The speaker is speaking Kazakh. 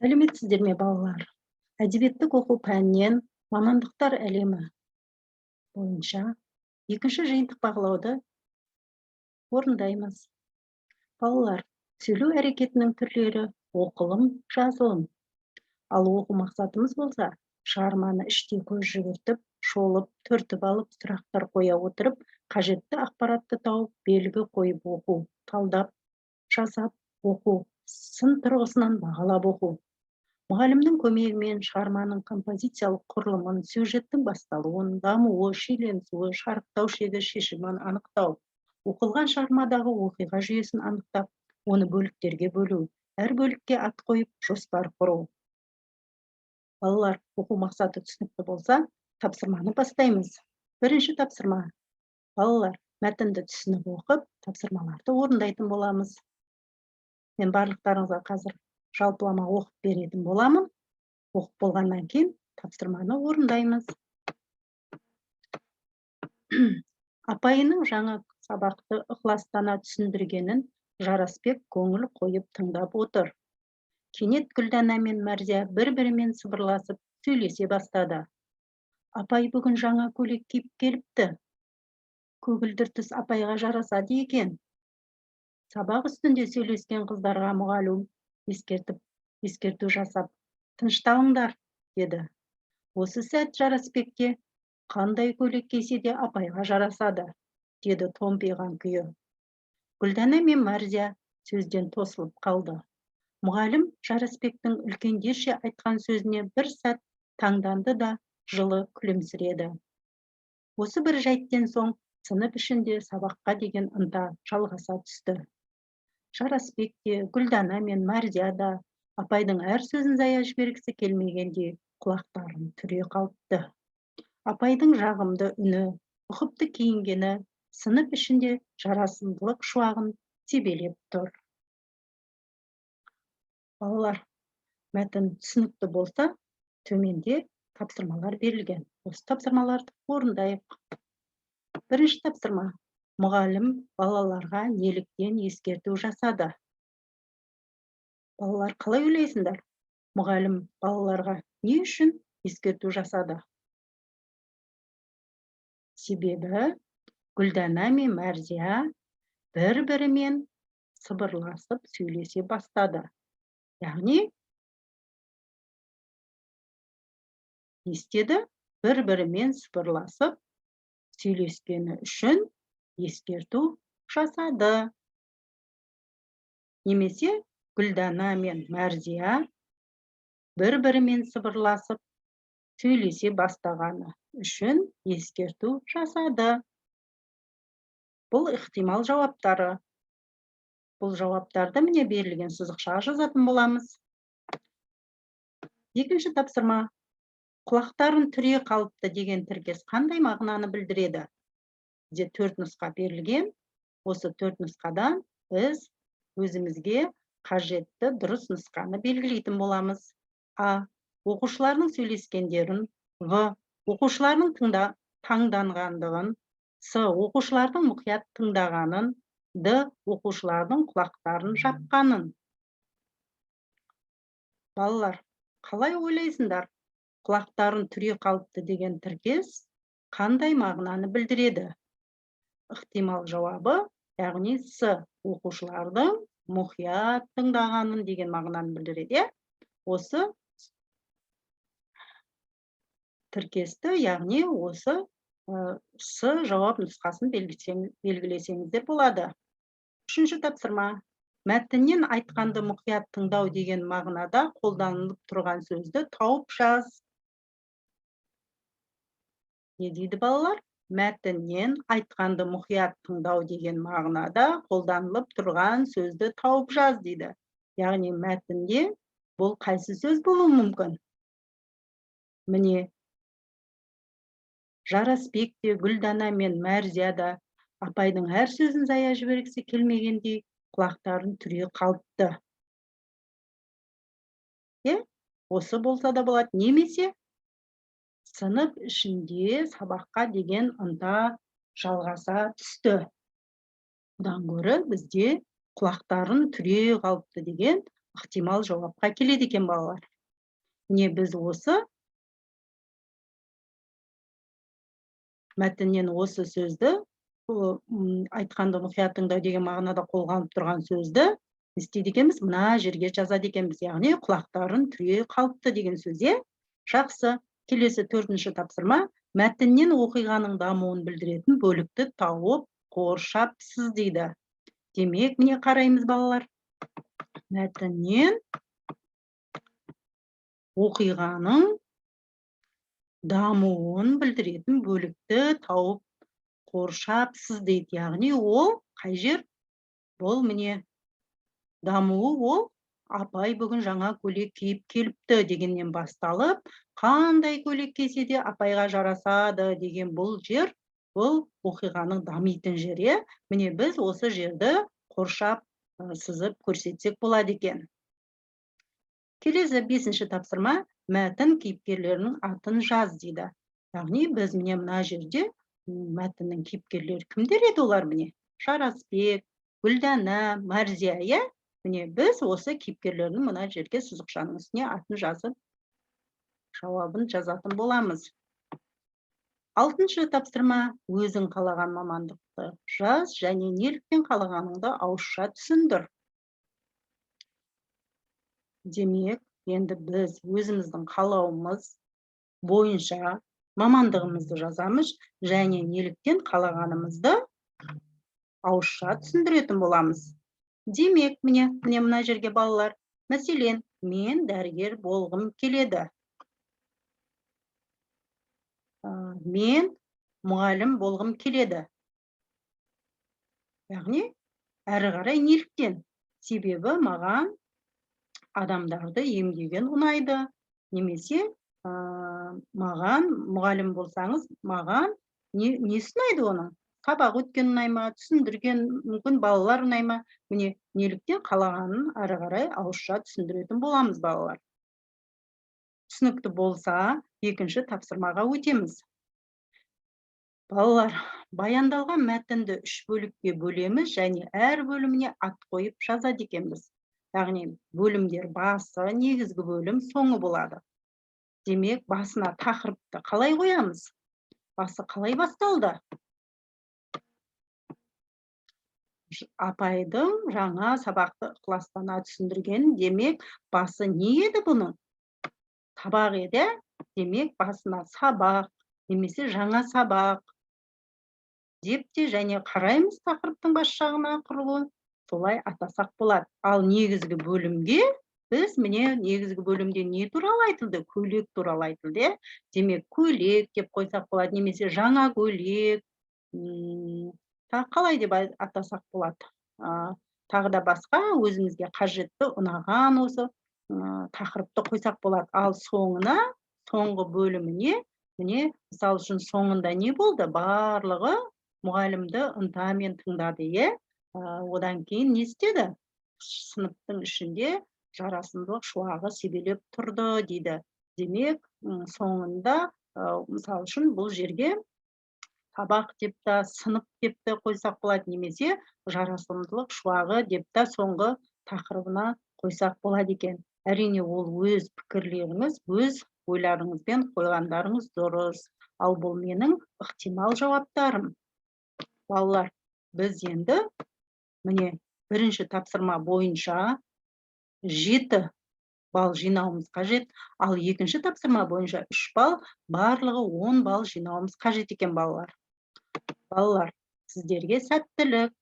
Сәлеметсіздер ме, балалар? Әдебиеттік оқу пәнінен мамандықтар әлемі бойынша екінші жиынтық бағалауды орындаймыз. Балалар, сөйлеу әрекетінің түрлері оқылым, жазылым. Ал оқу мақсатымыз болса, шығарманы іште көз жүгіртіп, шолып, түртіп алып, сұрақтар қоя отырып, қажетті ақпаратты тауып, белгі қойып оқу, талдап, жасап оқу, сын тұрғысынан бағалап оқу. Мұғалімнің көмегімен шығарманың композициялық құрылымын, сюжеттің басталуын, дамуы, шиеленісуі, шарықтау шегі шешімін анықтау, оқылған шығармадағы оқиға жүйесін анықтап, оны бөліктерге бөлу, әр бөлікке ат қойып, жоспар құру. Балалар, оқу мақсаты түсінікті болса, тапсырманы бастаймыз. Бірінші тапсырма. Балалар, мәтінді түсініп оқып, тапсырмаларды орындайтын боламыз. Мен барлықтарыңызға қазір жалпылама оқып беретін боламын. Оқып болғаннан кейін тапсырманы орындаймыз. Апайының жаңа сабақты ықыластана түсіндіргенін Жарасбек көңіл қойып тыңдап отыр. Кенет Гүлдана мен Мәрзия бір-бірімен сыбырласып сөйлесе бастады. Апай бүгін жаңа көйлек киіп келіпті. Көгілдір түс апайға жарасады екен. Сабақ үстінде сөйлескен қыздарға мұғалім ескерту жасап, тынышталыңдар, деді. Осы сәт Жарасбекке қандай көйлек кисе де апайға жарасады, деді томпиған күйі. Гүлдана мен Мәрзия сөзден тосылып қалды. Мұғалім Жарасбектің үлкендерше айтқан сөзіне бір сәт таңданды да жылы күлімсіреді. Осы бір жайттен соң сынып ішінде сабаққа деген ынта жалғаса түсті. Жарасбек те, Гүлдана мен Мәрзия да апайдың әр сөзін зая жібергісі келмегенде құлақтарын түре қалыпты. Апайдың жағымды үні, ұқыпты киінгені сынып ішінде жарасымдылық шуағын себелеп тұр. Балалар, мәтін түсінікті болса, төменде тапсырмалар берілген. Осы тапсырмаларды орындайық. Бірінші тапсырма. Мұғалім балаларға неліктен ескерту жасады? Балалар, қалай ойлайсыңдар? Мұғалім балаларға не үшін ескерту жасады? Себебі Гүлдана мен Мәрзия бір-бірімен сыбырласып сөйлесе бастады. Яғни, не істеді? Бір-бірімен сыбырласып сөйлескені үшін ескерту жасады. Немесе Гүлдана мен Мәрзия бір-бірімен сыбырласып сөйлесе бастағаны үшін ескерту жасады. Бұл ықтимал жауаптары. Бұл жауаптарды міне берілген сызықшаға жазатын боламыз. Екінші тапсырма. Құлақтарын түре қалыпты деген тіркес қандай мағынаны білдіреді? Бізде 4 нұсқа берілген. Осы 4 нұсқадан біз өзімізге қажетті дұрыс нұсқаны белгілейтін боламыз. А. Оқушылардың сөйлескендерін. В. Оқушылардың таңданғандығын. С. Оқушылардың мұқият тыңдағанын. Д. Оқушылардың құлақтарын жапқанын. Балалар, қалай ойлайсыңдар? Құлақтарын түре қалыпты деген тіркес қандай мағынаны білдіреді? Ықтимал жауабы, яғни С. Оқушылардың мұқият тыңдағанын деген мағынаны білдіреді. Осы тіркесті, яғни осы С жауап нұсқасын белгілесеңіздер болады. Үшінші тапсырма. Мәтіннен айтқанды мұқият тыңдау деген мағынада қолданылып тұрған сөзді тауып жаз. Не дейді балалар? Мәтіннен айтқанды мұқият тыңдау деген мағынада қолданылып тұрған сөзді тауып жаз дейді. Яғни мәтінде бұл қайсы сөз болуы мүмкін? Міне, Жарасбек те, Гүлдана мен Мәрзия да апайдың әр сөзін зая жібергісі келмегендей құлақтарын түре қалыпты. Осы болса да болады. Немесе сынып ішінде сабаққа деген ынта жалғаса түсті. Бұдан гөрі бізде құлақтарын түре қалыпты деген ықтимал жауапқа келеді екен балалар. Міне біз осы мәтіннен осы сөзді айтқанды мұқият тыңдау деген мағынада қолданылып тұрған сөзді не істейді екенбіз? Мына жерге жазады екенбіз. Яғни құлақтарын түре қалыпты деген сөз. Жақсы. Келесі 4-ші тапсырма. Мәтіннен оқиғаның дамуын білдіретін бөлікті тауып қоршапсыз дейді. Демек, міне қараймыз балалар. Мәтіннен оқиғаның дамуын білдіретін бөлікті тауып қоршапсыз дейді. Яғни ол қай жер? Бұл міне дамуы ол апай бүгін жаңа көйлек киіп келіпті дегеннен басталып, қандай көйлек кисе де апайға жарасады деген бұл жер, бұл оқиғаның дамитын жері. Міне біз осы жерді қоршап сызып көрсетсек болады екен. Келесі 5-ші тапсырма. Мәтін кейіпкерлерінің атын жаз дейді. Яғни біз міне мына жерде мәтіннің кейіпкерлері кімдер еді олар міне? Жарасбек, Гүлдана, Мәрзия, Міне біз осы кейіпкерлердің мына жерге сызықшаның үстіне атын жазып, жауабын жазатын боламыз. 6-шы тапсырма. Өзің қалаған мамандықты жаз және неліктен қалағаныңды ауызша түсіндір. Демек, енді біз өзіміздің қалауымыз бойынша мамандығымызды жазамыз және неліктен қалағанымызды ауызша түсіндіретін боламыз. Демек, міне мына жерге балалар, мәселен, мен дәрігер болғым келеді. Мен мұғалім болғым келеді. Яғни, әрі қарай неліктен? Себебі маған адамдарды емдеген ұнайды. Немесе, маған мұғалім болсаңыз, маған несі ұнайды оның? Сабақ өткен ұнайма, түсіндірген мүмкін балалар ұнайма. Міне, неліктен қалағанын әрі қарай ауызша түсіндіретін боламыз балалар. Түсінікті болса, 2-ші тапсырмаға өтеміз. Балалар, баяндалған мәтінді 3 бөлікке бөлеміз және әр бөліміне ат қойып жазады екенбіз. Яғни, бөлімдер басы, негізгі бөлім, соңы болады. Демек, басына тақырыпты қалай қоямыз? Басы қалай басталды? Апайдың жаңа сабақты ықыластана түсіндірген, демек, басы не еді бұның? Сабақ еді, демек, басына сабақ, немесе жаңа сабақ деп те және қараймыз тақырыптың бас жағына құрылуы, солай атасақ болады. Ал негізгі бөлімге біз міне негізгі бөлімде не туралы айтылды? Көйлек туралы айтылды. Демек, көйлек деп қойсақ болады, немесе жаңа көйлек, қалай деп атасақ болады. Тағы да басқа өзімізге қажетті ұнаған осы тақырыпты қойсақ болады. Ал соңғы бөліміне, міне, мысал үшін соңында не болды? Барлығы мұғалімді ынтамен тыңдады, одан кейін не істеді? Сыныптың ішінде жарасымдылық шуағы себелеп тұрды дейді. Демек, соңында, мысал үшін бұл жерге сабақ деп та, сынып деп те қойсақ болады, немесе жарасымдылық шуағы деп та соңғы тақырыбына қойсақ болады екен. Әрине, ол өз пікірлеріңіз, өз ойларыңызбен қойғандарыңыз дұрыс. Ал бұл менің ықтимал жауаптарым. Балалар, біз енді міне 1-ші тапсырма бойынша 7 балл жинауымыз қажет, ал 2-ші тапсырма бойынша 3 балл, барлығы 10 балл жинауымыз қажет екен балалар. Балалар, сіздерге сәттілік.